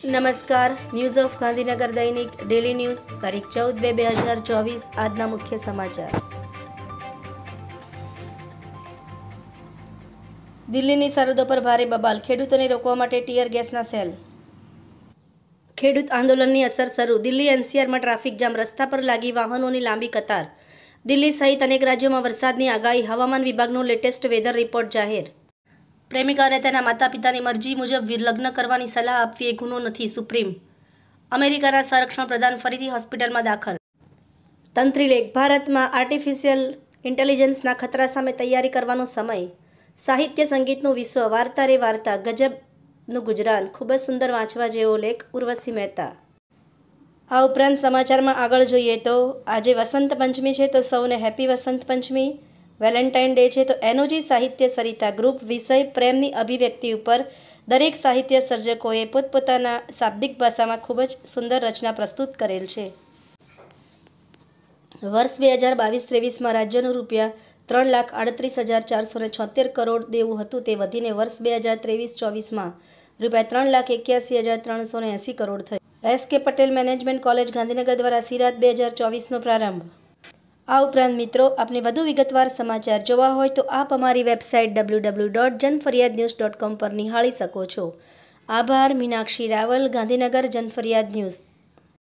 નમસ્કાર, news of Gandhinagar દૈનિક daily news તારીખ 14/2/2024 આજના મુખ્ય સમાચાર। દિલ્હીની સરહદો પર ભારે બબાલ, ખેડૂતોને રોકવા માટે ટીયર ગેસના સેલ। ખેડૂત આંદોલનની અસર શરૂ, દિલ્હી એનસીઆરમાં ટ્રાફિક જામ, રસ્તા પર લાગી વાહનોની લાંબી કતાર। દિલ્હી સહિત અનેક રાજ્યોમાં વરસાદની આગાહી, હવામાન વિભાગનો લેટેસ્ટ વેધર રિપોર્ટ જાહેર। પ્રેમિકાને તેના માતા પિતાની મરજી મુજબ લગ્ન કરવાની સલાહ આપવી એ ગુનો નથી, સુપ્રીમ। અમેરિકાના સંરક્ષણ પ્રધાન ફરીથી હોસ્પિટલમાં દાખલ। તંત્રી લેખ, ભારતમાં આર્ટિફિશિયલ ઇન્ટેલિજન્સના ખતરા સામે તૈયારી કરવાનો સમય। સાહિત્ય સંગીતનું વિશ્વ, વાર્તા રે વાર્તા, ગજબનું ગુજરાન। ખૂબ જ સુંદર વાંચવા જેવો લેખ, ઉર્વશી મહેતા। આ ઉપરાંત સમાચારમાં આગળ જોઈએ તો આજે વસંત પંચમી છે, તો સૌને happy Vasant Panchami. Valentine day છે, તો એનોજી સાહિત્ય સરિતા ગ્રુપ વિષય પ્રેમની અભિવ્યક્તિ ઉપર દરેક સાહિત્ય સર્જકોએ પોતપોતાના શાબ્દિક ભાષામાં ખૂબ જ સુંદર રચના પ્રસ્તુત કરેલ છે। વર્ષ 2022-23માં રાજ્યનું ₹3,38,476 કરોડ દેવું હતું, તે વધીને વર્ષ 2023-24માં ₹3,81,380 કરોડ થયું। એસ.કે. પટેલ મેનેજમેન્ટ કોલેજ ગાંધીનગર દ્વારા સિરાત 2024નો પ્રારંભ। આ ઉપરાંત મિત્રો, આપને વધુ વિગતવાર સમાચાર જોવા હોય તો આપ અમારી વેબસાઇટ www.janfaryadnews.com પર નિહાળી શકો છો। આભાર। મીનાક્ષી રાવલ, ગાંધીનગર જનફરિયાદ ન્યૂઝ।